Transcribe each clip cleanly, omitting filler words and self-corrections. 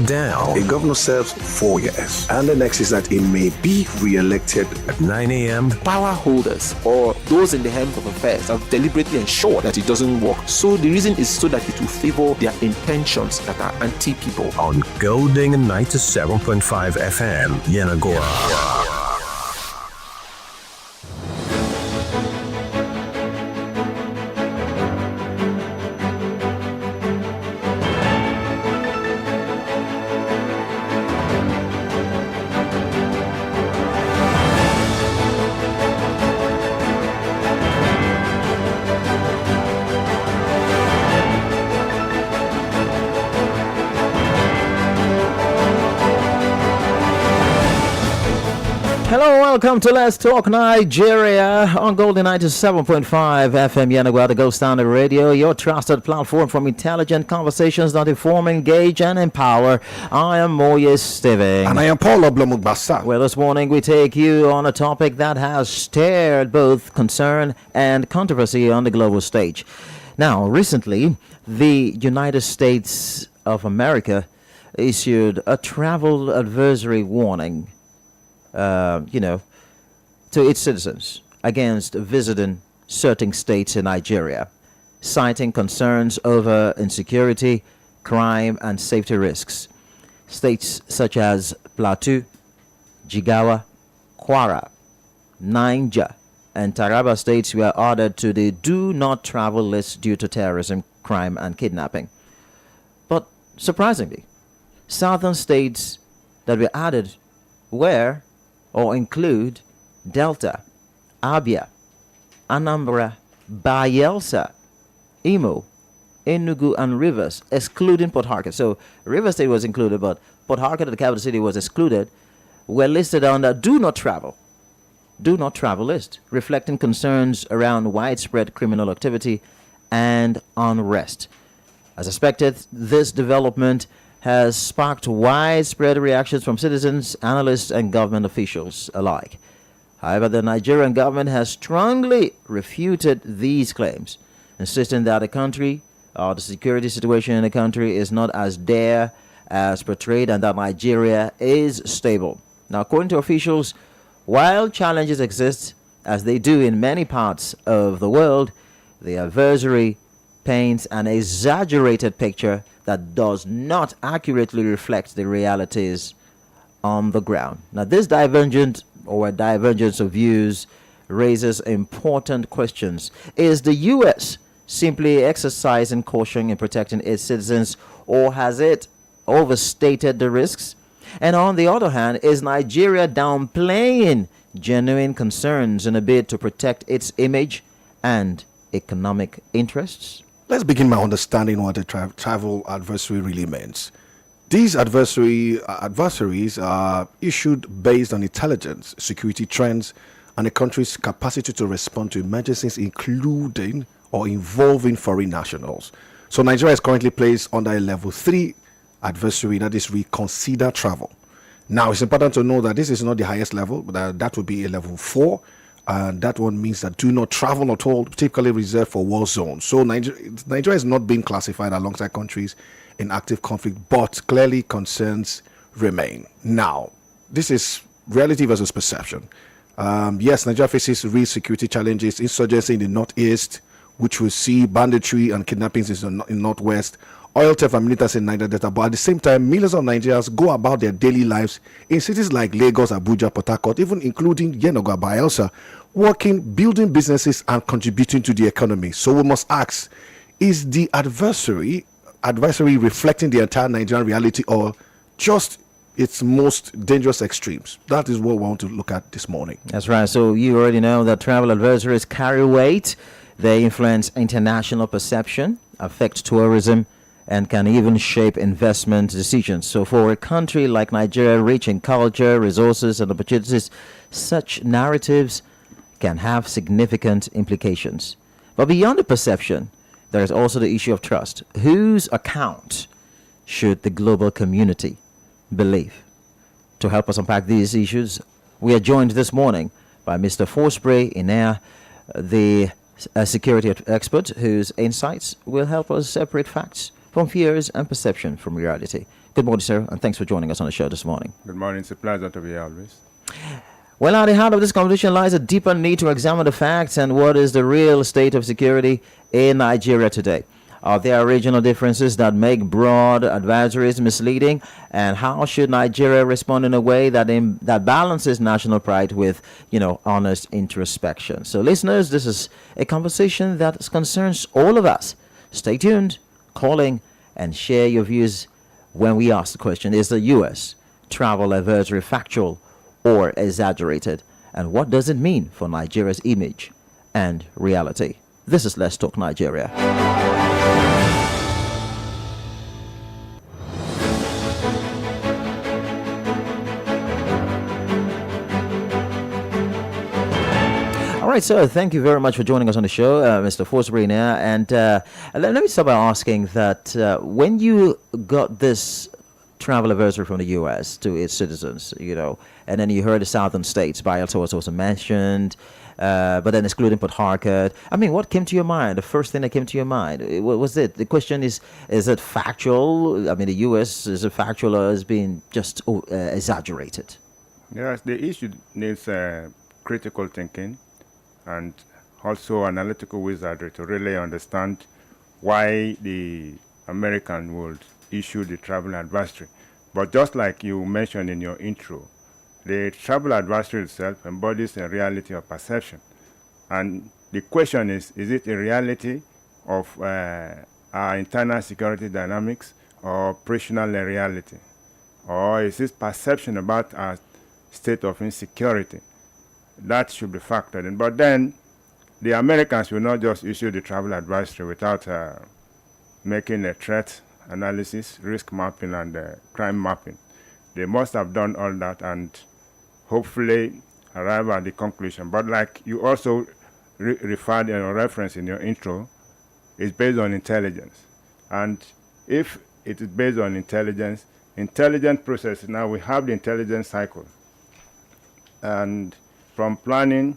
settle down. A governor serves 4 years, and the next is that he may be re-elected At 9 a.m., Power holders or those in the helm of affairs have deliberately ensured that it doesn't work. So the reason is so that it will favor their intentions that are anti-people. on Golding 97.5 FM, Yenagoa. Hello, welcome to Let's Talk Nigeria on Golden 97.5 FM Yenagoa, the Gold Standard Radio, your trusted platform from intelligent conversations that inform, engage, and empower. I am Moye Steven. And I am Paul Oblomugbasa. Well, this morning we take you on a topic that has stirred both concern and controversy on the global stage. Now, recently, the United States of America issued a travel advisory warning to its citizens against visiting certain states in Nigeria, citing concerns over insecurity, crime, and safety risks. States such as Plateau, Jigawa, Kwara, Niger, and Taraba states were added to the do not travel list due to terrorism, crime, and kidnapping. But surprisingly, southern states that were added were or include Delta, Abia, Anambra, Bayelsa, Imo, Enugu, and Rivers, excluding Port Harcourt. So Rivers State was included, but Port Harcourt, the capital city, was excluded, were listed on the do not travel list, reflecting concerns around widespread criminal activity and unrest. As expected, this development has sparked widespread reactions from citizens, analysts, and government officials alike. However, the Nigerian government has strongly refuted these claims, insisting that the country or the security situation in the country is not as dire as portrayed and that Nigeria is stable. Now, according to officials, while challenges exist, as they do in many parts of the world, the advisory paints an exaggerated picture that does not accurately reflect the realities on the ground. Now, this divergence of views raises important questions. Is the U.S. simply exercising caution in protecting its citizens, or has it overstated the risks? And on the other hand, is Nigeria downplaying genuine concerns in a bid to protect its image and economic interests? Let's begin by understanding what a travel advisory really means. These advisories are issued based on intelligence, security trends, and a country's capacity to respond to emergencies, including or involving foreign nationals. So Nigeria is currently placed under a level 3 advisory, that is reconsider travel. Now, it's important to know that this is not the highest level, but that would be a level 4. And that one means that do not travel at all, typically reserved for war zones. So Nigeria is not being classified alongside countries in active conflict, but clearly concerns remain. Now, this is reality versus perception. Yes, Nigeria faces real security challenges, insurgency in the northeast, which we see banditry and kidnappings in the northwest, oil theft and militants in Niger Delta. But at the same time, millions of Nigerians go about their daily lives in cities like Lagos, Abuja, Port Harcourt, even including Yenagoa, Bayelsa, working, building businesses, and contributing to the economy. So we must ask, is the advisory reflecting the entire Nigerian reality or just its most dangerous extremes? That is what we want to look at this morning. That's right. So you already know that travel advisories carry weight. They influence international perception, affect tourism, and can even shape investment decisions. So for a country like Nigeria, rich in culture, resources, and opportunities, such narratives can have significant implications. But beyond the perception, there is also the issue of trust. Whose account should the global community believe? To help us unpack these issues, we are joined this morning by Mr. Forsprey Inea, the security expert whose insights will help us separate facts from fears and perception from reality. Good morning, sir, and thanks for joining us on the show this morning. Good morning. It's a pleasure to be here always. Well, at the heart of this conversation lies a deeper need to examine the facts and what is the real state of security in Nigeria today. Are there regional differences that make broad advisories misleading? And how should Nigeria respond in a way that that balances national pride with, honest introspection? So, listeners, this is a conversation that concerns all of us. Stay tuned, calling, and share your views when we ask the question, is the U.S. travel advisory factual or exaggerated? And what does it mean for Nigeria's image and reality? This is Let's Talk Nigeria. All right, so thank you very much for joining us on the show, Mr. Forsberg. And let me start by asking that when you got this travel advisory from the U.S. to its citizens, and then you heard the southern states, Bayelsa was also mentioned, but then excluding Port Harcourt. I mean, what came to your mind? The first thing that came to your mind, what was it? The question is it factual? I mean, the U.S., is it factual or is being just exaggerated? Yes, the issue needs critical thinking and also analytical wizardry to really understand why the American would issue the travel advisory. But just like you mentioned in your intro, the travel advisory itself embodies a reality of perception. And the question is it a reality of our internal security dynamics or operational reality? Or is this perception about our state of insecurity? That should be factored in. But then the Americans will not just issue the travel advisory without making a threat analysis, risk mapping, and crime mapping. They must have done all that and hopefully arrive at the conclusion. But like you also referred or referenced in your intro, it's based on intelligence. And if it is based on intelligent processes, now we have the intelligence cycle. And from planning,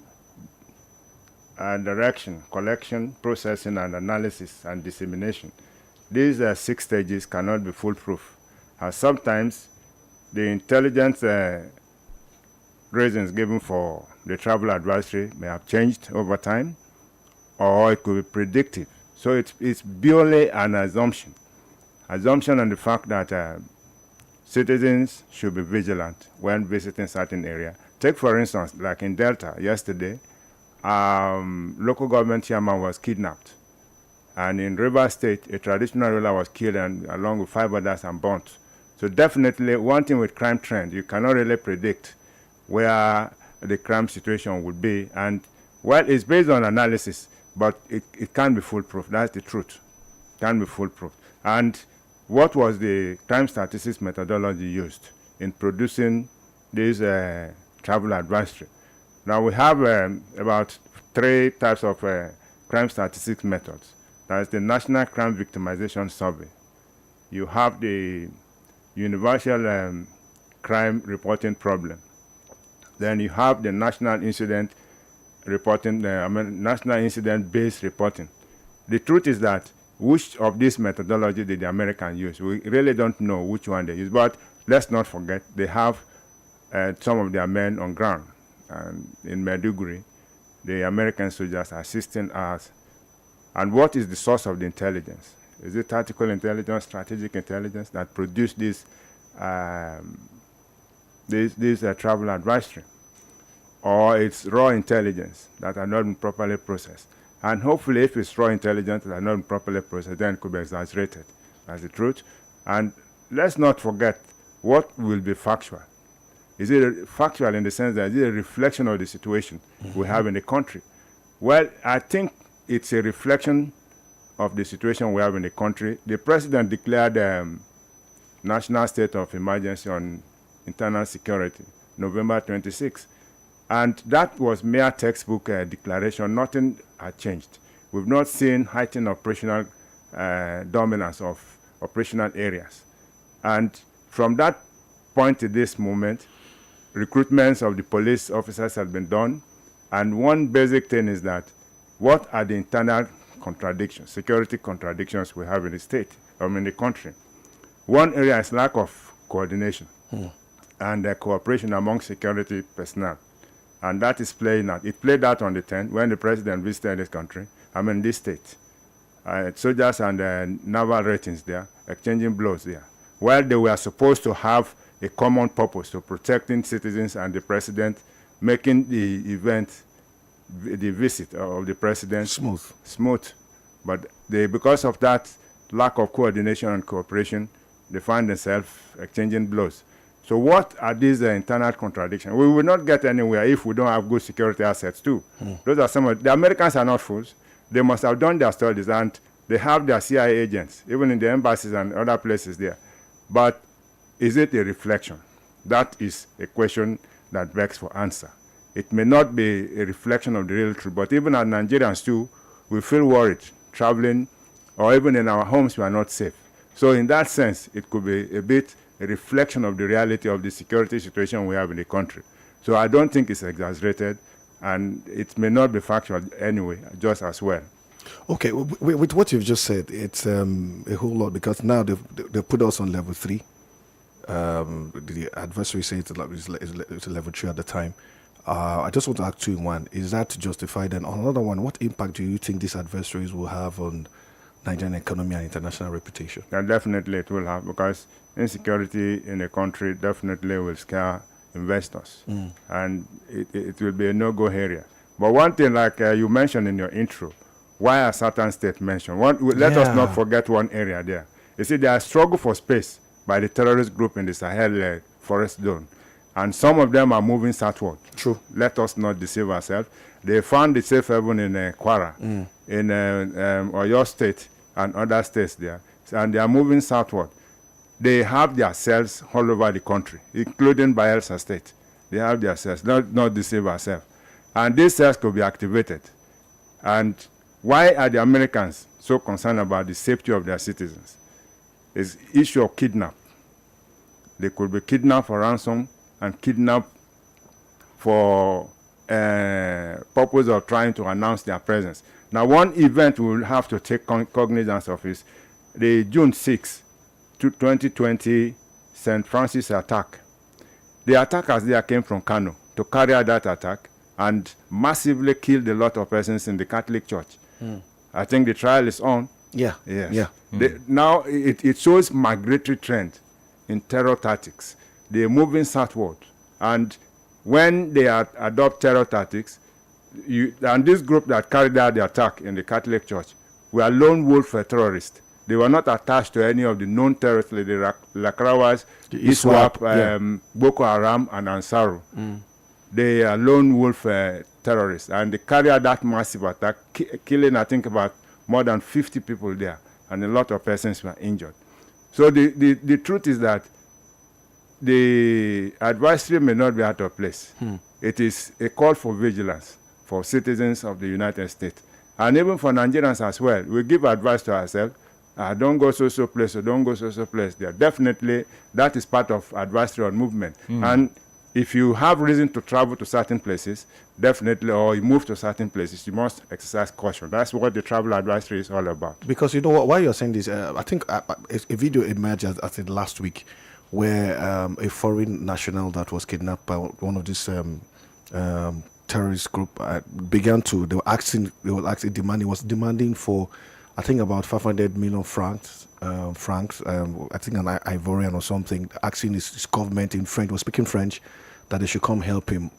direction, collection, processing, and analysis, and dissemination. These 6 stages cannot be foolproof. Sometimes the intelligence reasons given for the travel advisory may have changed over time, or it could be predictive. So it's purely an assumption on the fact that citizens should be vigilant when visiting certain area. Take, for instance, like in Delta yesterday, local government chairman was kidnapped. And in Rivers State, a traditional ruler was killed and along with 5 others and burnt. So definitely, one thing with crime trend, you cannot really predict where the crime situation would be. And, well, it's based on analysis, but it can't be foolproof. That's the truth. It can't be foolproof. And what was the crime statistics methodology used in producing this travel advisory? Now, we have about 3 types of crime statistics methods. That's the National Crime Victimization Survey. You have the Universal Crime Reporting Problem. Then you have the National Incident Reporting, National Incident-Based Reporting. The truth is that which of this methodology did the Americans use? We really don't know which one they use, but let's not forget they have some of their men on ground. And in Maiduguri, the American soldiers assisting us. And what is the source of the intelligence? Is it tactical intelligence, strategic intelligence that produced this travel advisory? Or it's raw intelligence that are not been properly processed? And hopefully, if it's raw intelligence that are not been properly processed, then it could be exaggerated. That's the truth. And let's not forget what will be factual. Is it factual in the sense that is it a reflection of the situation we have in the country? Well, I think it's a reflection of the situation we have in the country. The president declared national state of emergency on internal security, November 26. And that was mere textbook declaration. Nothing had changed. We've not seen heightened operational dominance of operational areas. And from that point to this moment, recruitments of the police officers have been done. And one basic thing is that what are the internal contradictions, security contradictions we have in the state, in the country? One area is lack of coordination and cooperation among security personnel. And that is playing out. It played out on the 10th when the president visited this state. Soldiers and naval ratings there, exchanging blows there. While they were supposed to have a common purpose to protecting citizens and the president, making the event, the visit of the president smooth. But because of that lack of coordination and cooperation, they find themselves exchanging blows. So what are these internal contradictions? We will not get anywhere if we don't have good security assets too. Those are some of the Americans are not fools. They must have done their studies, and they have their CIA agents, even in the embassies and other places there. But is it a reflection? That is a question that begs for answer. It may not be a reflection of the real truth, but even as Nigerians too, we feel worried traveling, or even in our homes, we are not safe. So in that sense, it could be a bit a reflection of the reality of the security situation we have in the country. So I don't think it's exaggerated, and it may not be factual anyway, just as well. Okay, with what you've just said, it's a whole lot, because now they've put us on level 3. The adversary says it's level 3 at the time. I just want to ask you one: is that justified? And on another one, what impact do you think these adversaries will have on Nigerian economy and international reputation? And definitely it will have, because insecurity in a country definitely will scare investors, and it will be a no-go area. But one thing, like you mentioned in your intro, why are certain states mentioned? Let us not forget one area there. You see, there is struggle for space by the terrorist group in the Sahel forest zone, and some of them are moving southward. True. Let us not deceive ourselves. They found the safe haven in Kwara, in Oyo State and other states there, and they are moving southward. They have their cells all over the country, including Bayelsa State. They have their cells. Not deceive ourselves. And these cells could be activated. And why are the Americans so concerned about the safety of their citizens? It's issue of kidnap. They could be kidnapped for ransom and kidnapped for purpose of trying to announce their presence. Now, one event we will have to take cognizance of is the June 6, 2020 St. Francis attack. The attackers there came from Kano to carry out that attack and massively killed a lot of persons in the Catholic Church. I think the trial is on. Yeah. Yes. Yeah. Now it shows migratory trend in terror tactics. They're moving southward, and when they adopt terror tactics, and this group that carried out the attack in the Catholic Church were lone wolf terrorists. They were not attached to any of the known terrorists, like the Lakrawas, ISWAP, Boko Haram, and Ansaru. They are lone wolf terrorists, and they carried out that massive attack, killing, I think, about more than 50 people there, and a lot of persons were injured. So the truth is that the advisory may not be out of place. It is a call for vigilance for citizens of the United States, and even for Nigerians as well. We give advice to ourselves. Don't go so place, or don't go so place there. Definitely, that is part of advisory on movement. And if you have reason to travel to certain places, definitely, or you move to certain places, you must exercise caution. That's what the travel advisory is all about. Because you know what, while you're saying this, I think a video emerged, I think last week, where a foreign national that was kidnapped by one of these terrorist group was demanding for, I think, about 500 million francs, I think an Ivorian or something, asking his government in French, was speaking French, that they should come help him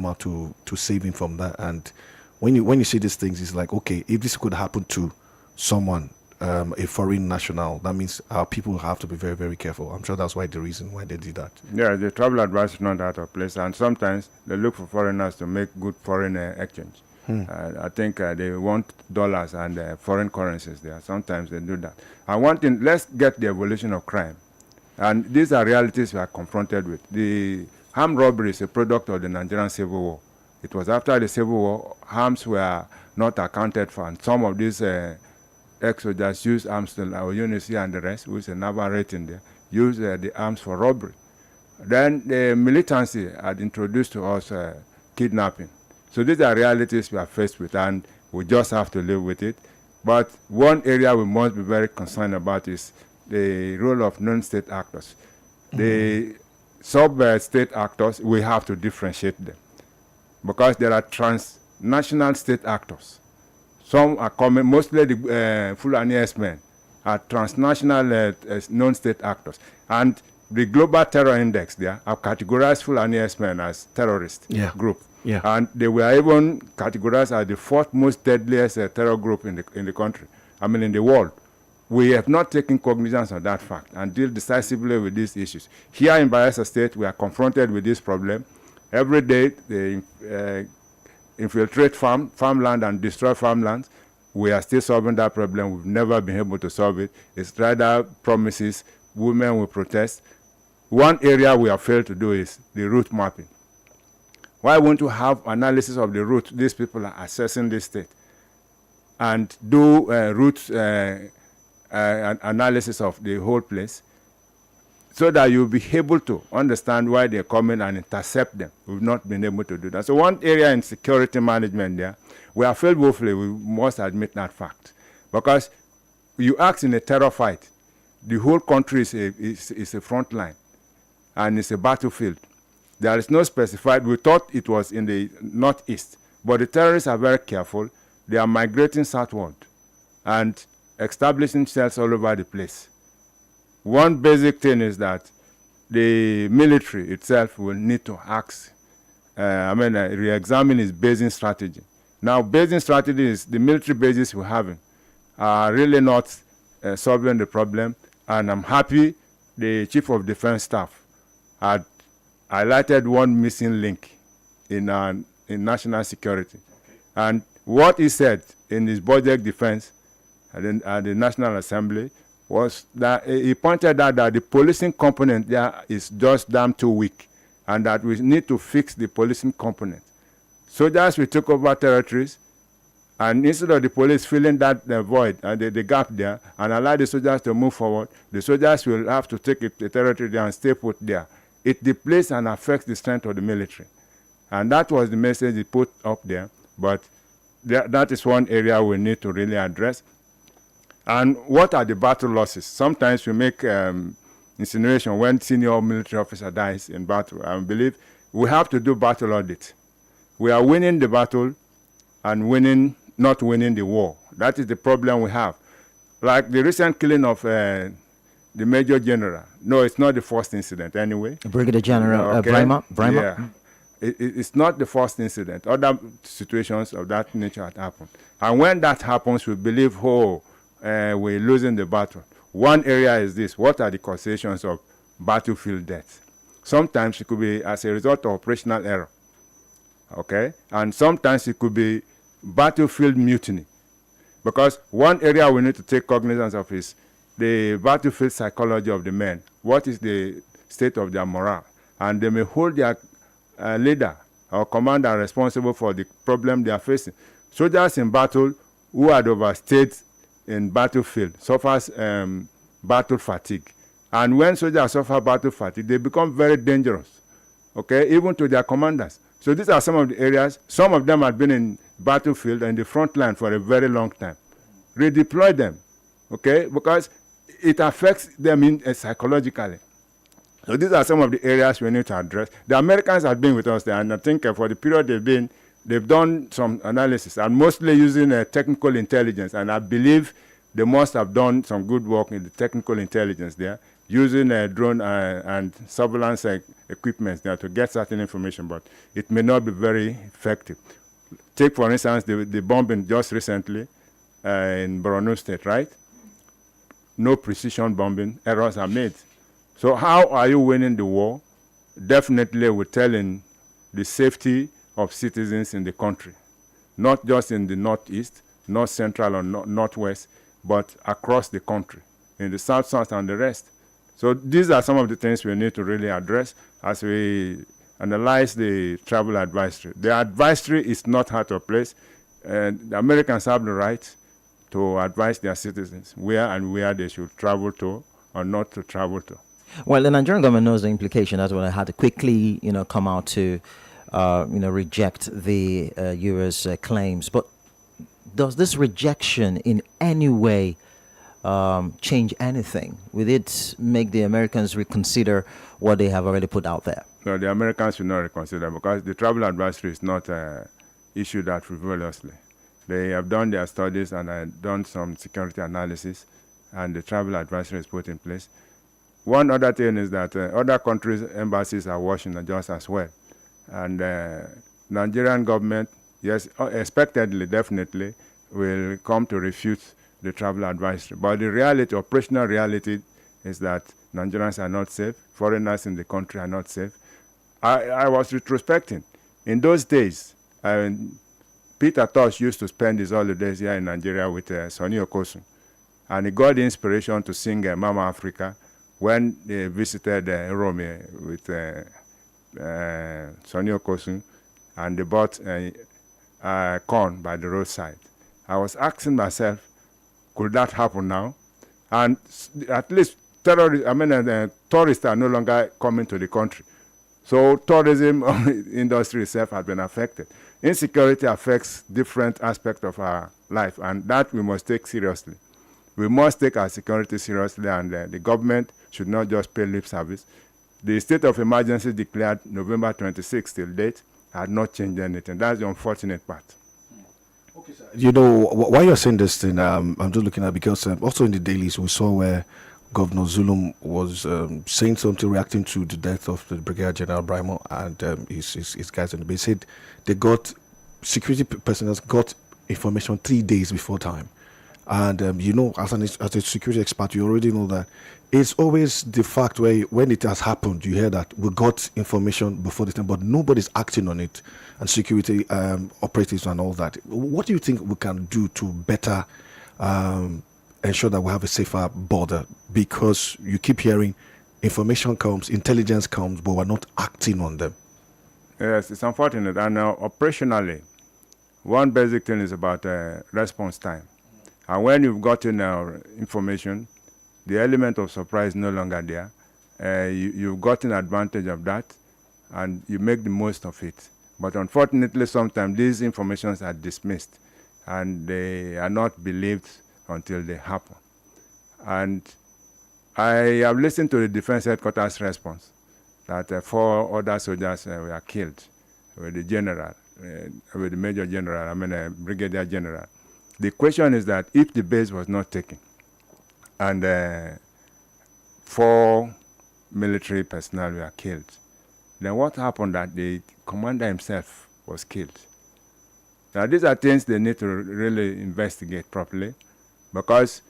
out to save him from that. And when you see these things, it's like, okay, if this could happen to someone, a foreign national, that means our people have to be very, very careful. I'm sure that's the reason why they did that. Yeah, the travel advice is not out of place, and sometimes they look for foreigners to make good foreign exchange. I think they want dollars and foreign currencies there. Sometimes they do that. And one thing, let's get the evolution of crime. And these are realities we are confronted with. The armed robbery is a product of the Nigerian Civil War. It was after the Civil War, arms were not accounted for, and some of these ex-soldiers used arms to, our UNICE and the rest, with a naval rating there, used the arms for robbery. Then the militancy had introduced to us kidnapping. So these are realities we are faced with, and we just have to live with it. But one area we must be very concerned about is the role of non-state actors. The sub-state actors, we have to differentiate them because there are transnational state actors. Some are common, mostly the Fulani S-men are transnational non-state actors. And the Global Terror Index there have categorized Fulani S-men as terrorist group. Yeah. And they were even categorized as the fourth most deadliest terror group in the country, in the world. We have not taken cognizance of that fact and deal decisively with these issues. Here in Bayelsa State, we are confronted with this problem. Every day, they infiltrate farmland and destroy farmlands. We are still solving that problem. We've never been able to solve it. It's rather promises. Women will protest. One area we have failed to do is the route mapping. Why won't you have analysis of the route these people are assessing this state and do route analysis of the whole place so that you'll be able to understand why they're coming and intercept them? We've not been able to do that. So one area in security management there, we have failed woefully. We must admit that fact. Because you act in a terror fight, the whole country is a front line and it's a battlefield. There is no specified. We thought it was in the northeast, but the terrorists are very careful. They are migrating southward and establishing cells all over the place. One basic thing is that the military itself will need to re-examine its basing strategy. Now, basing strategy is the military bases we're having are really not solving the problem, and I'm happy the Chief of Defense Staff had highlighted one missing link in national security. Okay. And what he said in his budget defense at the National Assembly was that he pointed out that the policing component there is just damn too weak and that we need to fix the policing component. Soldiers will take over territories, and instead of the police filling that void and the gap there and allow the soldiers to move forward, the soldiers will have to take the territory there and stay put there. It depletes and affects the strength of the military. And that was the message he put up there. But that is one area we need to really address. And what are the battle losses? Sometimes we make insinuation when senior military officer dies in battle. I believe we have to do battle audit. We are winning the battle and not winning the war. That is the problem we have. Like the recent killing of the Major General. No, it's not the first incident anyway. Brigadier General Brahma? Yeah. It's not the first incident. Other situations of that nature had happened. And when that happens, we believe, we're losing the battle. One area is this. What are the causations of battlefield death? Sometimes it could be as a result of operational error. Okay? And sometimes it could be battlefield mutiny. Because one area we need to take cognizance of is the battlefield psychology of the men. What is the state of their morale? And they may hold their leader or commander responsible for the problem they are facing. Soldiers in battle who had overstayed in battlefield suffers battle fatigue. And when soldiers suffer battle fatigue, they become very dangerous, okay, even to their commanders. So these are some of the areas. Some of them have been in battlefield and the front line for a very long time. Redeploy them, okay, because it affects them psychologically. So these are some of the areas we need to address. The Americans have been with us there, and I think for the period they've done some analysis, and mostly using technical intelligence, and I believe they must have done some good work in the technical intelligence there, using drone and surveillance equipment there to get certain information, but it may not be very effective. Take, for instance, the bombing just recently in Borno State, right? No precision bombing, errors are made. So how are you winning the war? Definitely we're telling the safety of citizens in the country, not just in the northeast, north central or northwest, but across the country, in the south, and the rest. So these are some of the things we need to really address as we analyze the travel advisory. The advisory is not out of place. The Americans have the right to advise their citizens where they should travel to or not to travel to. Well, the Nigerian government knows the implication. That's what I had to quickly, come out to, reject the U.S. claims. But does this rejection in any way change anything? Will it make the Americans reconsider what they have already put out there? No, the Americans should not reconsider because the travel advisory is not issued that frivolously. They have done their studies and done some security analysis, and the travel advisory is put in place. One other thing is that other countries' embassies are watching just as well. And Nigerian government, yes, expectedly, definitely, will come to refute the travel advisory. But the reality, operational reality, is that Nigerians are not safe. Foreigners in the country are not safe. I was retrospecting. In those days, Peter Tosh used to spend his holidays here in Nigeria with Sonny Okosun. And he got the inspiration to sing Mama Africa when they visited Rome with Sonny Okosun, and they bought corn by the roadside. I was asking myself, could that happen now? And at least tourists are no longer coming to the country. So tourism industry itself has been affected. Insecurity affects different aspects of our life, and that we must take seriously. We must take our security seriously, and the government should not just pay lip service. The state of emergency declared November 26 till date had not changed anything. That's the unfortunate part. Okay, sir. You know, why you're saying this thing, I'm just looking at, because also in the dailies we saw where Governor Zulum was saying something, reacting to the death of the Brigadier General Brimo and his guys on the base. Said they got, security personnel got information 3 days before time. And you know, as a security expert, you already know that it's always the fact where when it has happened, you hear that we got information before the time, but nobody's acting on it, and security operatives and all that. What do you think we can do to better ensure that we have a safer border? Because you keep hearing information comes, intelligence comes, but we're not acting on them. Yes, it's unfortunate. And operationally, one basic thing is about response time. And when you've gotten information, the element of surprise is no longer there. You've gotten advantage of that, and you make the most of it. But unfortunately, sometimes these informations are dismissed, and they are not believed until they happen. And I have listened to the Defense Headquarters response that 4 other soldiers were killed with the general, with the Major General, Brigadier General. The question is that if the base was not taken and 4 military personnel were killed, then what happened that the commander himself was killed? Now, these are things they need to really investigate properly, because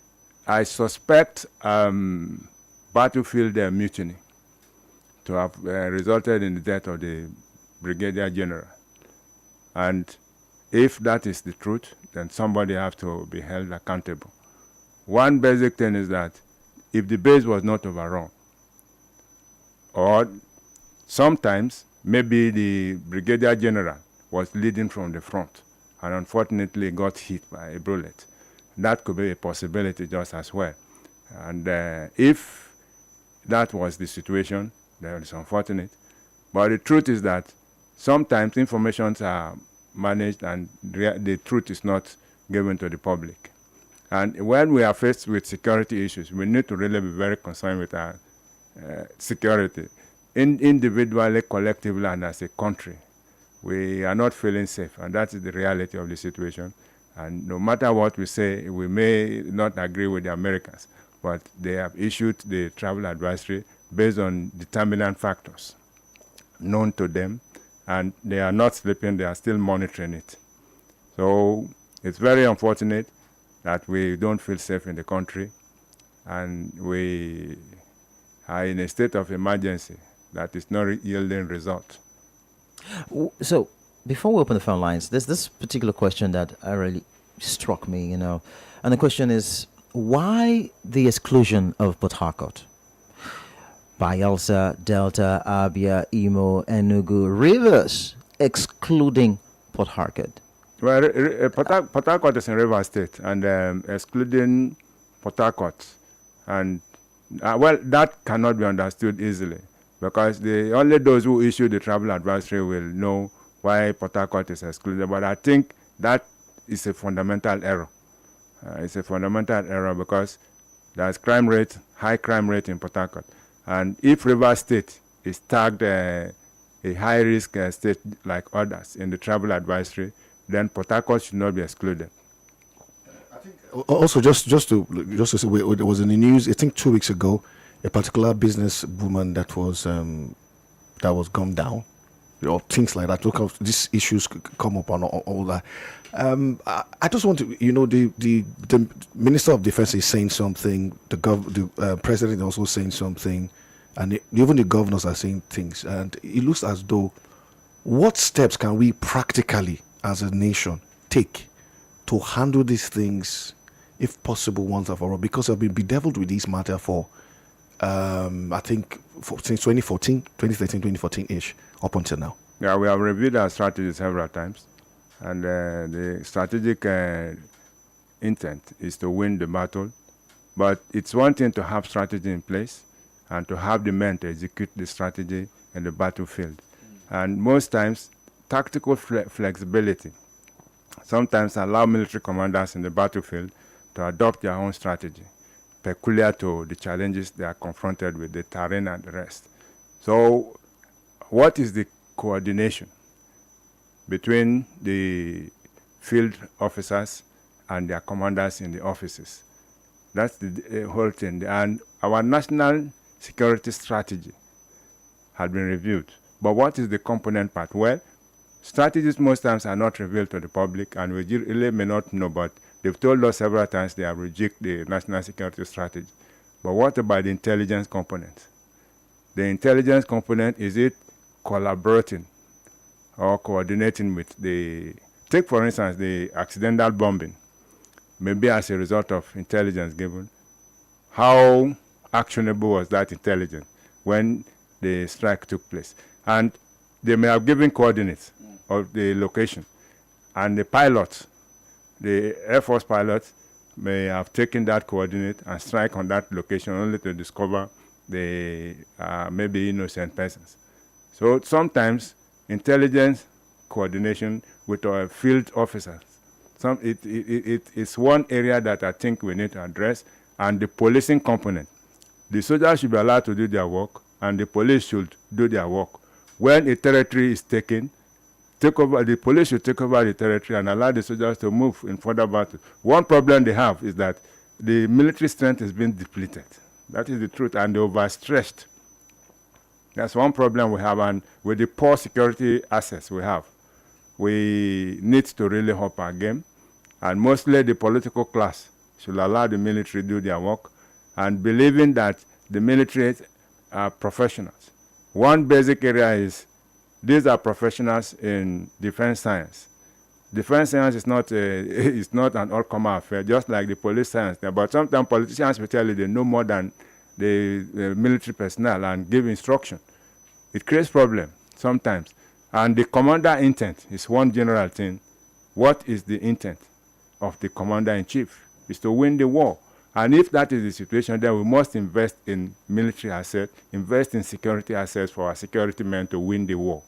I suspect battlefield mutiny to have resulted in the death of the Brigadier General. And if that is the truth, then somebody has to be held accountable. One basic thing is that if the base was not overrun, or sometimes maybe the Brigadier General was leading from the front and unfortunately got hit by a bullet, that could be a possibility just as well. And if that was the situation, then it's unfortunate. But the truth is that sometimes informations are managed and the truth is not given to the public. And when we are faced with security issues, we need to really be very concerned with our security. Individually, collectively, and as a country, we are not feeling safe, and that is the reality of the situation. And no matter what we say, we may not agree with the Americans, but they have issued the travel advisory based on determinant factors known to them, and they are not sleeping, they are still monitoring it. So it's very unfortunate that we don't feel safe in the country, and we are in a state of emergency that is not yielding results. So before we open the phone lines, there's this particular question that really struck me, and the question is, why the exclusion of Port Harcourt? Bayelsa, Delta, Abia, Imo, Enugu, Rivers, excluding Port Harcourt. Well, Port Harcourt is in Rivers State, and excluding Port Harcourt, and well, that cannot be understood easily, because only those who issue the travel advisory will know why Port Harcourt is excluded. But I think that is a fundamental error. It's a fundamental error because There's crime rate, high crime rate in Port Harcourt. And if Rivers State is tagged a high-risk state like others in the travel advisory, then Port Harcourt should not be excluded. Also, just to say, it was in the news. I think 2 weeks ago, a particular business woman that was gummed down, things like that. Look how these issues come up on all that. I just want to, the Minister of Defense is saying something. The President is also saying something, and even the governors are saying things. And it looks as though, what steps can we practically, as a nation, take to handle these things, if possible, once and for all? Because I've been bedeviled with this matter for, I think, since 2013-2014-ish, up until now. Yeah, we have reviewed our strategy several times, and the strategic intent is to win the battle. But it's one thing to have strategy in place and to have the men to execute the strategy in the battlefield. And most times, tactical flexibility sometimes allow military commanders in the battlefield to adopt their own strategy, peculiar to the challenges they are confronted with, the terrain and the rest. So what is the coordination between the field officers and their commanders in the offices? That's the whole thing. And our national security strategy has been reviewed. But what is the component part? Well, strategies most times are not revealed to the public, and we really may not know, but they've told us several times they have rejected the national security strategy. But what about the intelligence component? The intelligence component, is it collaborating or coordinating with take for instance, the accidental bombing, maybe as a result of intelligence given. How actionable was that intelligence when the strike took place? And they may have given coordinates of the location. And the pilot, the Air Force pilot, may have taken that coordinate and strike on that location only to discover the maybe innocent persons. So sometimes intelligence coordination with our field officers, it's one area that I think we need to address. And the policing component. The soldiers should be allowed to do their work, and the police should do their work. When a territory is taken, the police should take over the territory and allow the soldiers to move in further battle. One problem they have is that the military strength is being depleted. That is the truth, and they're overstretched. That's one problem we have, and with the poor security assets we have, we need to really up our game, and mostly the political class should allow the military to do their work, and believing that the military are professionals. One basic area is these are professionals in defense science. Defense science is not an all-comer affair, just like the police science. But sometimes politicians will tell you they know more than the military personnel and give instruction. It creates problem sometimes. And the commander intent is one general thing. What is the intent of the commander-in-chief? Is to win the war. And if that is the situation, then we must invest in military assets, invest in security assets for our security men to win the war.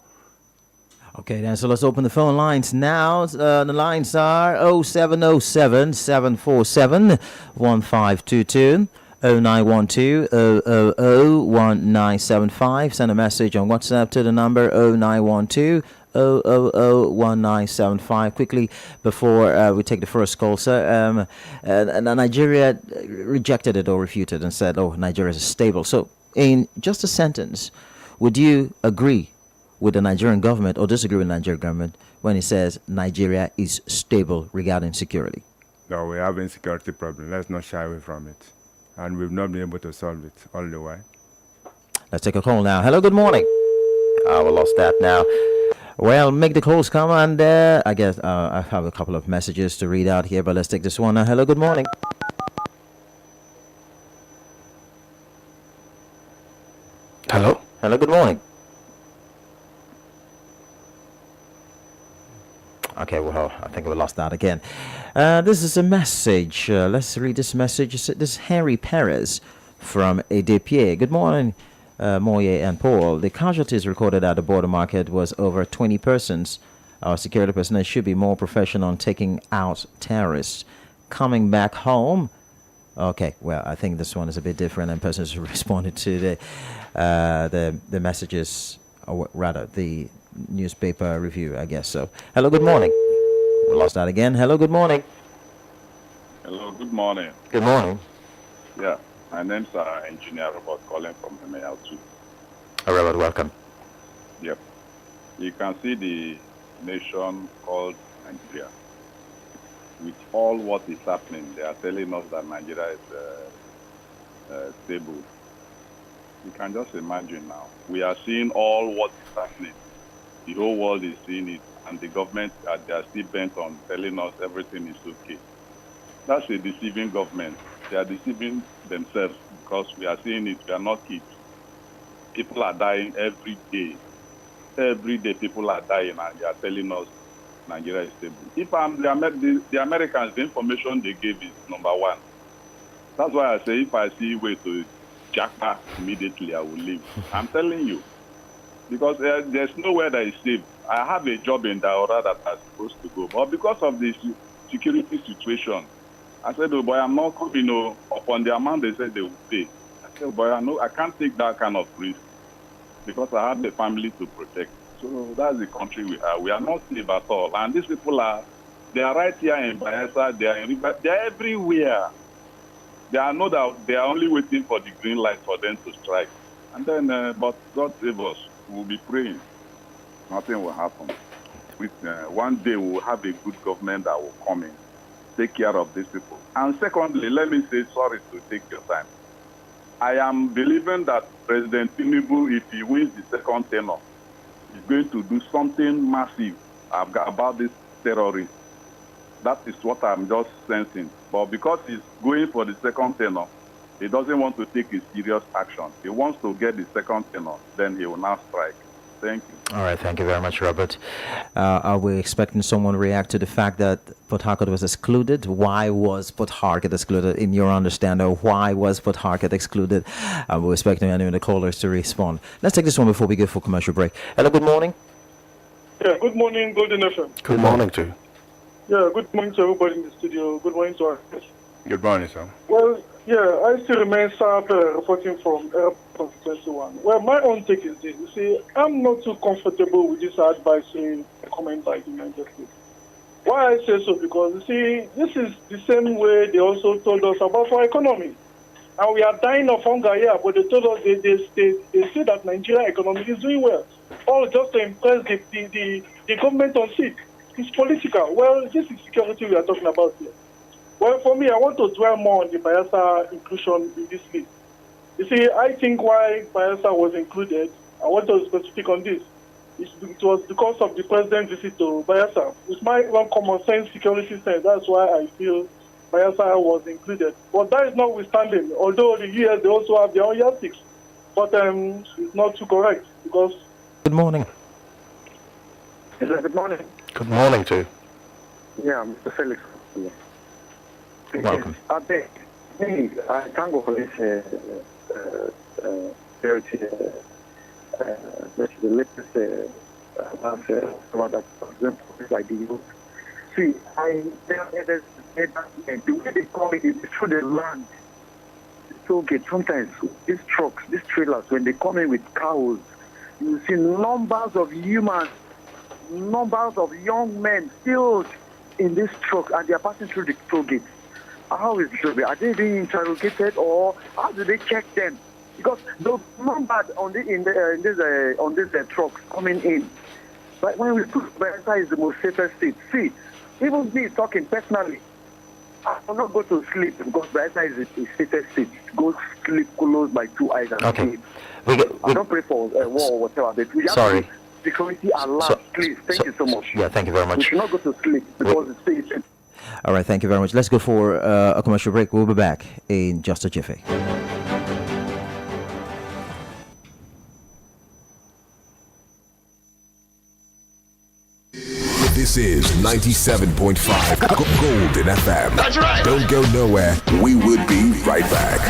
Okay, then, so let's open the phone lines now. The lines are 0707 747 1522, 0912 000 1975. Send a message on WhatsApp to the number 0912 0001975. Quickly, before we take the first call, sir, Nigeria rejected it or refuted and said, Nigeria is stable. So, in just a sentence, would you agree with the Nigerian government or disagree with the Nigerian government when it says Nigeria is stable regarding security? No, we have insecurity problem. Let's not shy away from it. And we've not been able to solve it all the way. Let's take a call now. Hello, good morning. We lost that now. Well, make the calls come, and I guess I have a couple of messages to read out here, but let's take this one now. Hello, good morning. Hello? Hello, good morning. Okay, well, I think we lost that again. This is a message. Let's read this message. This is Henry Perez from Edepie. Good morning, Moye and Paul. The casualties recorded at the border market was over 20 persons. Our security personnel should be more professional on taking out terrorists. Coming back home, Okay, well, I think this one is a bit different, and persons responded to the messages, or rather, the newspaper review, I guess so. Hello, good morning. We lost that again. Hello, good morning. Hello, good morning. Good morning. Yeah, my name's Engineer Robert calling from ML2. Robert, welcome. Yep. You can see the nation called Nigeria. With all what is happening, they are telling us that Nigeria is stable. You can just imagine now. We are seeing all what is happening. The whole world is seeing it, and the government, they are still bent on telling us everything is okay. That's a deceiving government. They are deceiving themselves because we are seeing it. We are not kids. People are dying every day. Every day people are dying, and they are telling us Nigeria is stable. If I'm the Americans, the information they gave is number one. That's why I say if I see a way to Jakarta immediately, I will leave. I'm telling you. Because there's nowhere that is safe. I have a job in Daura that I'm supposed to go. But because of the security situation, I said, oh boy, I'm not coming upon the amount they said they would pay. I said, oh boy, I can't take that kind of risk because I have a family to protect. So that's the country we are. We are not safe at all. And these people they are right here in Bayelsa, they are everywhere. They are only waiting for the green light for them to strike. And then, but God save us. We'll be praying. Nothing will happen. One day we'll have a good government that will come in, take care of these people. And secondly, let me say sorry to take your time. I am believing that President Tinubu, if he wins the second tenure, is going to do something massive about this terrorists. That is what I'm just sensing. But because he's going for the second tenure, he doesn't want to take a serious action. He wants to get the second tenure, then he will now strike. Thank you. All right, thank you very much, Robert. Are we expecting someone to react to the fact that Port Harcourt was excluded? Why was Port Harcourt excluded, in your understanding? Why was Port Harcourt excluded? We're expecting any of the callers to respond. Let's take this one before we go for commercial break. Hello, good morning. Yeah, good morning, Golden FM. Good morning to you. Yeah, good morning to everybody in the studio. Good morning to our guests. Good morning, sir. Well, yeah, I still remain sharp reporting from Airport 21. Well, my own take is this. You see, I'm not too comfortable with this advisory comment by the United States. Why I say so? Because, you see, this is the same way they also told us about our economy. And we are dying of hunger here, but they told us they say that Nigeria economy is doing well. All just to impress the government on seat. It's political. Well, this is security we are talking about here. Well, for me, I want to dwell more on the Bayelsa inclusion in this list. You see, I think why Bayelsa was included, I want to be specific on this. It was because of the president's visit to Bayelsa. With my one common sense security sense, that's why I feel Bayelsa was included. But that is notwithstanding, although the US, they also have their own yardsticks. But it's not too correct because... Good morning. Hello, good morning. Good morning to you. Yeah, Mr. Felix. Yeah. Welcome. I thank God for this security, the latest about that like the youth. See, the way they call it is through the land. So okay, sometimes these trucks, these trailers, when they come in with cows, you see numbers of humans, numbers of young men still in this truck, and they are passing through the toll gate. How is it? Are they being interrogated, or how do they check them? Because those numbers on these trucks coming in, but when we put Bayelsa is the most safest state. See, even me talking personally, I will not go to sleep because Bayelsa is the safest state. Go sleep close by two eyes and sleep. I don't pray for war or whatever. But we have Sorry. Security alarm, please. Thank you so much. Yeah, thank you very much. We should not go to sleep because it's safe. All right, thank you very much. Let's go for a commercial break. We'll be back in just a jiffy. This is 97.5 Golden FM. That's right. Don't go nowhere. We will be right back.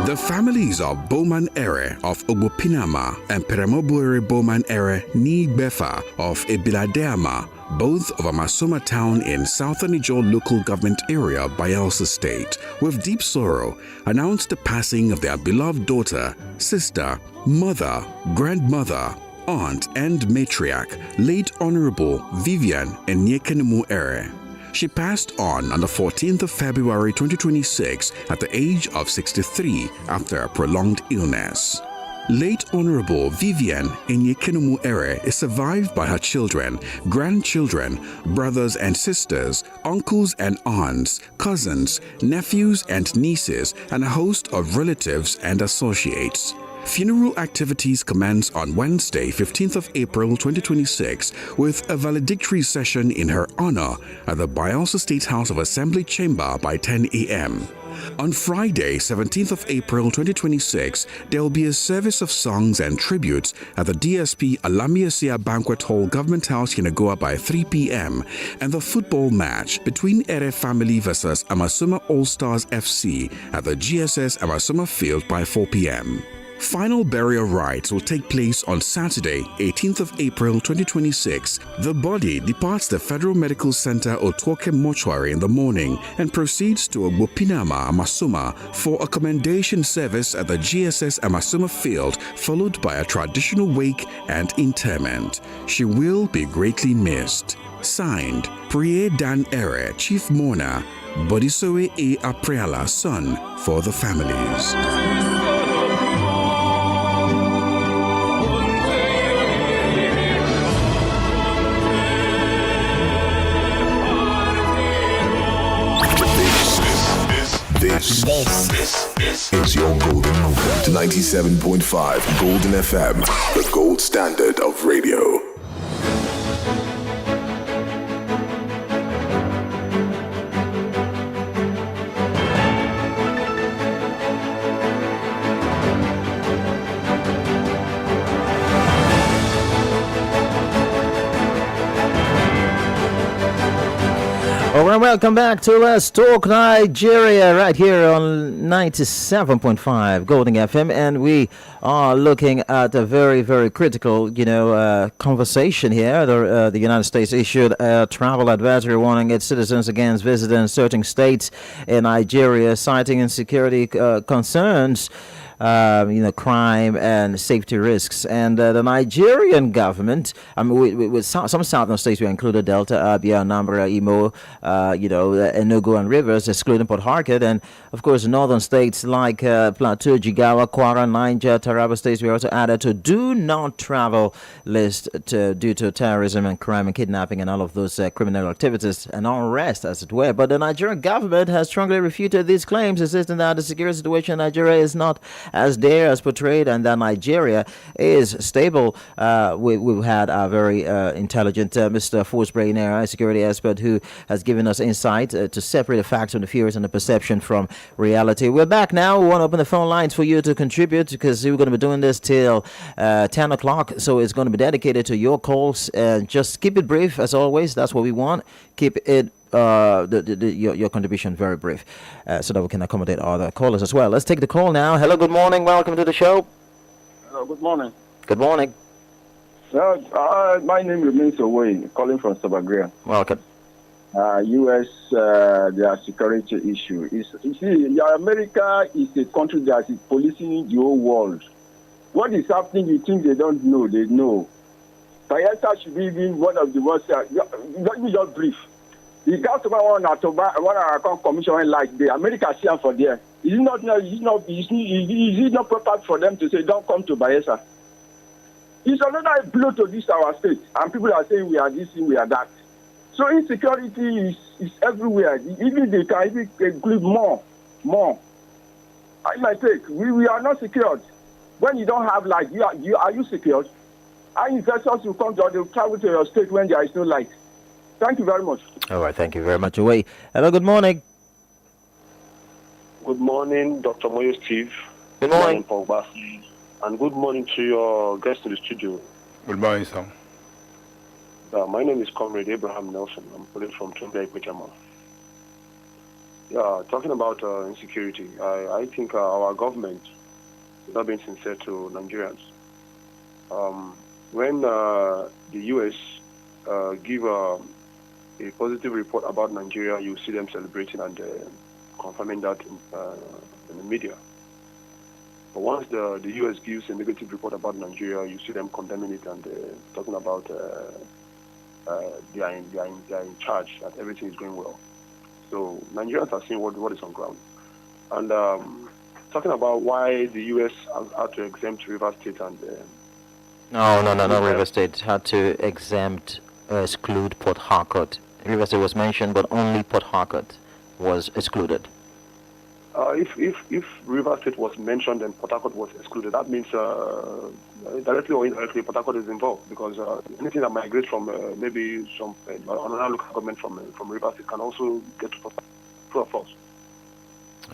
The families of Bowman Ere of Ogbopinama and Peramobore Bowman Ere Ni Befa of Ebiladeama, both of Amasoma town in southern Ijaw local government area, Bayelsa State, with deep sorrow, announced the passing of their beloved daughter, sister, mother, grandmother, aunt, and matriarch, late Honorable Vivian Enyekenemu Ere. She passed on the 14th of February 2026 at the age of 63 after a prolonged illness. Late Honorable Vivian Enyekenemu Ere is survived by her children, grandchildren, brothers and sisters, uncles and aunts, cousins, nephews and nieces, and a host of relatives and associates. Funeral activities commence on Wednesday, 15th of April 2026, with a valedictory session in her honor at the Bayelsa State House of Assembly Chamber by 10 a.m. On Friday, 17th of April 2026, there will be a service of songs and tributes at the DSP Alamiasia Banquet Hall Government House, Yenagoa by 3 p.m. and the football match between Ere Family versus Amasoma All-Stars FC at the GSS Amasoma Field by 4 p.m. Final burial rites will take place on Saturday, 18th of April 2026. The body departs the Federal Medical Center Otuoke Mortuary in the morning and proceeds to Ogbopinama, Amasoma for a commendation service at the GSS Amasoma Field, followed by a traditional wake and interment. She will be greatly missed. Signed, Priye Dan Ere, Chief Mourner, Bodisoe A. Apreala, son, for the families. This is your golden moment. 97.5 Golden FM, the gold standard of radio. All right, welcome back to Let's Talk Nigeria right here on 97.5 Golden FM, and we are looking at a very, very critical, conversation here. The United States issued a travel advisory warning its citizens against visiting certain states in Nigeria, citing insecurity concerns. Crime and safety risks. And the Nigerian government, with some southern states, we included Delta, Abia, Anambra, Imo, Enugu and Rivers, excluding Port Harcourt. And, of course, northern states like Plateau, Jigawa, Kwara, Niger, Taraba states, we also added to do not travel list due to terrorism and crime and kidnapping and all of those criminal activities and unrest, as it were. But the Nigerian government has strongly refuted these claims, insisting that the security situation in Nigeria is not as there as portrayed, and that Nigeria is stable. We've had a very intelligent Mr. Forsberg, a security expert, who has given us insight to separate the facts from the fears and the perception from reality. We're back now. We want to open the phone lines for you to contribute, because we're going to be doing this till 10 o'clock, so it's going to be dedicated to your calls. Just keep it brief, as always. That's what we want. Keep it your contribution very brief, so that we can accommodate other callers as well. Let's take the call now. Hello, good morning. Welcome to the show. Hello, good morning. Good morning. My name remains Owe, calling from Sabagria. Welcome. U.S. Their security issue is. You see, America is a country that is policing the whole world. What is happening? You think they don't know? They know. Bayelsa should be one of the most. Let me just brief. The government want commission like the America share for there. Is it not proper for them to say don't come to Bayelsa? It's another blow to this our state, and people are saying we are this, we are that. So insecurity is everywhere. Even they can even include more. I might take. We are not secured. When you don't have light, are you secured? Our investors will come to, they will travel to your state when there is no light. Thank you very much. All right, thank you very much. Away. Hello, good morning. Good morning, Dr. Moyo Steve. Good morning. Pogba. And good morning to your guest in the studio. Good morning, sir. My name is Comrade Abraham Nelson. I'm calling from Tumblr, Pajama. Talking about insecurity, I think our government not being sincere to Nigerians. When the U.S. give a positive report about Nigeria, you see them celebrating and confirming that in the media. But once the U.S. gives a negative report about Nigeria, you see them condemning it and talking about they are in charge, that everything is going well. So Nigerians are seeing what is on ground. And talking about why the U.S. had to exempt River State and... No, River State had to exempt or exclude Port Harcourt. River State was mentioned, but only Port Harcourt was excluded. If River State was mentioned and Port Harcourt was excluded, that means directly or indirectly Port Harcourt is involved, because anything that migrates from maybe some another local government from River State can also get to Port Harcourt. True or false?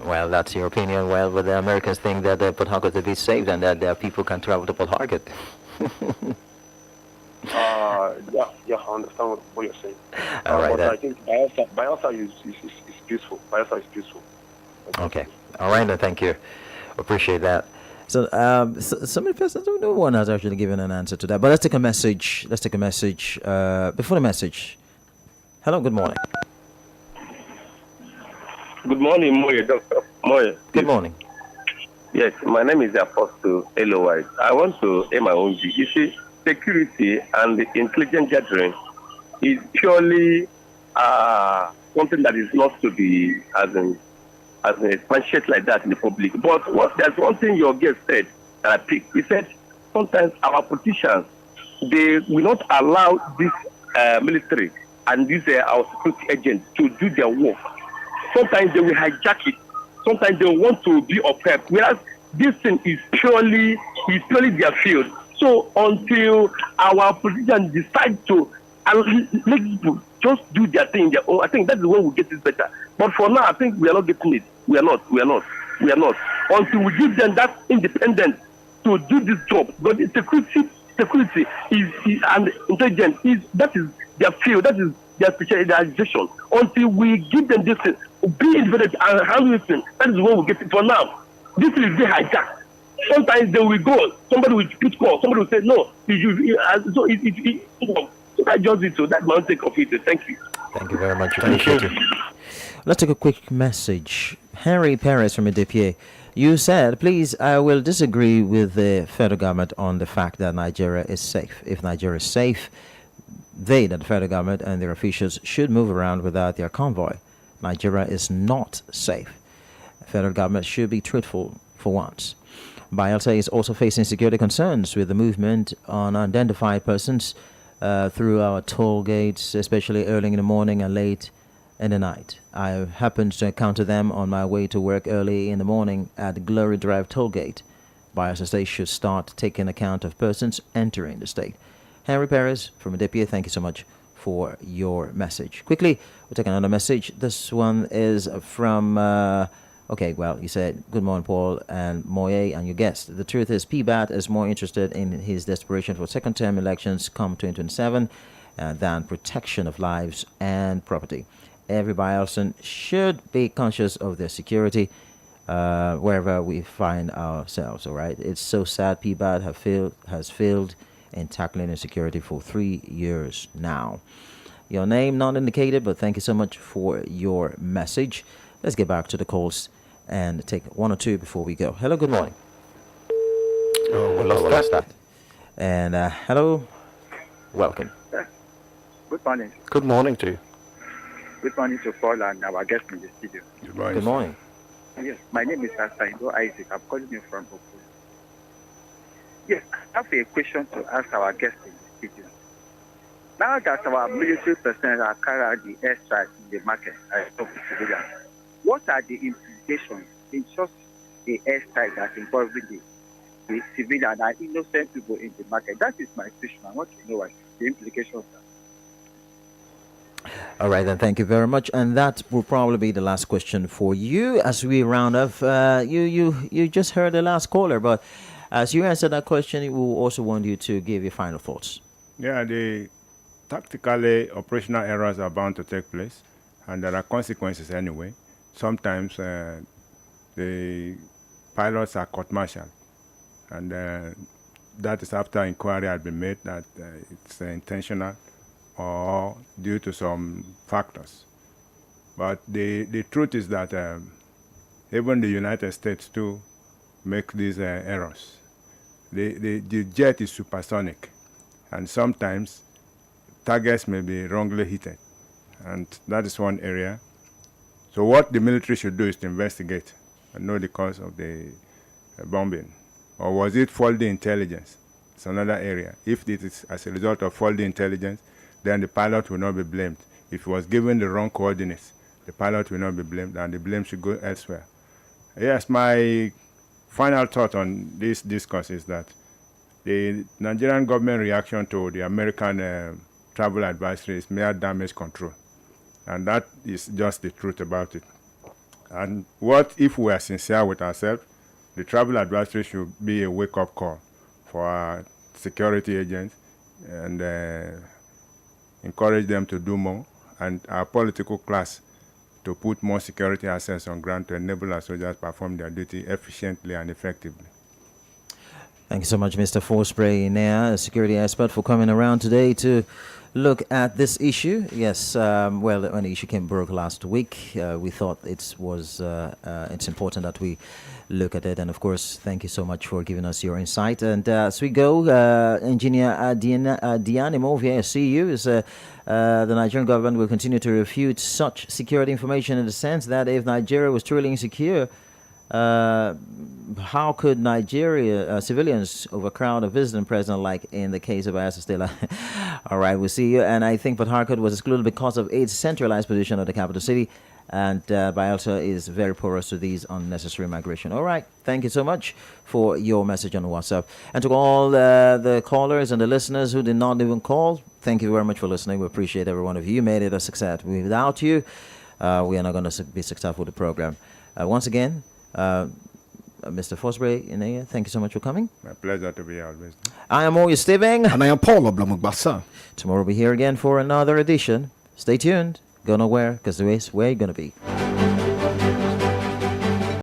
Well, that's your opinion. Well, but the Americans think that Port Harcourt will be saved and that their people can travel to Port Harcourt. Yeah, I understand what you're saying. All right, but I think Bayelsa is peaceful. Bayelsa is peaceful. Okay. All right, then. Thank you. Appreciate that. So, so many persons, no one has actually given an answer to that. But let's take a message. Before the message. Hello. Good morning. Good morning, Moye, Doctor Moye. Good morning. Yes, my name is Apostle Eloise. I want to aim my own view. You see, security and the intelligence gathering is purely something that is not to be as a manship like that in the public. But there's one thing your guest said that I picked. He said sometimes our politicians, they will not allow this military and these our security agents to do their work. Sometimes they will hijack it. Sometimes they want to be of help. Whereas this thing is purely their field. So until our politicians decide to let people just do their thing their own, I think that is when we get it better. But for now, I think we are not getting it. We are not. Until we give them that independence to do this job. But the security is and intelligence is their field. That is their specialization. Until we give them this thing, be independent and handle this thing, that is when we get it. For now, this is the hijack. Sometimes they will go, somebody will put call, somebody will say no. So I just did so. That's my own take of it. Thank you. Thank you very much. Appreciate you. Let's take a quick message. Harry Perez from Idipie. You said, please, I will disagree with the federal government on the fact that Nigeria is safe. If Nigeria is safe, the federal government and their officials should move around without their convoy. Nigeria is not safe. The federal government should be truthful for once. Bayelsa is also facing security concerns with the movement on unidentified persons through our toll gates, especially early in the morning and late in the night. I happened to encounter them on my way to work early in the morning at Glory Drive toll gate. Bayelsa State should start taking account of persons entering the state. Henry Perez from Idipie, thank you so much for your message. Quickly, we'll take another message. This one is from... you said, good morning, Paul and Moye and your guest. The truth is, PBAT is more interested in his desperation for second-term elections come 2027 than protection of lives and property. Every Bayelsan should be conscious of their security wherever we find ourselves, all right? It's so sad PBAT has failed in tackling insecurity for 3 years now. Your name not indicated, but thank you so much for your message. Let's get back to the calls and take one or two before we go. Hello, good morning. Oh, we lost that. And hello, welcome. Good morning. Good morning to you. Good morning to Paul and our guest in the studio. Good morning. Yes, my name is Asaindo Isaac. I'm calling you from Oku. Yes, I have a question to ask our guest in the studio. Now that our military personnel are carrying out the airstrike in the market, civilians, what are the implications in such a airstrike that involves the civilian and innocent people in the market? That is my question. I want to know what the implications are. All right, then. Thank you very much. And that will probably be the last question for you as we round off. You just heard the last caller, but as you answer that question, we will also want you to give your final thoughts. Yeah, the tactically operational errors are bound to take place, and there are consequences anyway. Sometimes the pilots are court-martialed And that is after inquiry had been made that it's intentional or due to some factors. But the truth is that even the United States too make these errors. The jet is supersonic, and sometimes targets may be wrongly hit, and that is one area. So what the military should do is to investigate and know the cause of the bombing. Or was it faulty intelligence? It's another area. If it is as a result of faulty intelligence, then the pilot will not be blamed. If he was given the wrong coordinates, the pilot will not be blamed, and the blame should go elsewhere. Yes, my final thought on this discourse is that the Nigerian government reaction to the American travel advisory is mere damage control. And that is just the truth about it. And what if we are sincere with ourselves? The travel advisory should be a wake-up call for our security agents and encourage them to do more, and our political class to put more security assets on ground to enable our soldiers perform their duty efficiently and effectively. Thank you so much, Mr. Forsprey, a security expert, for coming around today to look at this issue. Yes, well, when the issue came broke last week, we thought it's important that we look at it. And of course, thank you so much for giving us your insight. And as we go, Engineer Dianimo, I see you, is the Nigerian government will continue to refute such security information in the sense that if Nigeria was truly insecure, how could Nigeria civilians overcrowd a visiting president like in the case of Bayelsa State? All right, we'll see you. And I think Port Harcourt was excluded because of its centralized position of the capital city, and Bayelsa is very porous to these unnecessary migration. All right, thank you so much for your message on WhatsApp. And to all the callers and the listeners who did not even call, thank you very much for listening. We appreciate every one of you. You made it a success. Without you, we are not going to be successful with the program. Once again, Mr. Forsprey, thank you so much for coming. My pleasure to be here always. I am Moya Steving. And I am Paul Oblamugbasa. Tomorrow we'll be here again for another edition. Stay tuned. Go nowhere, because the way is where you're going to be.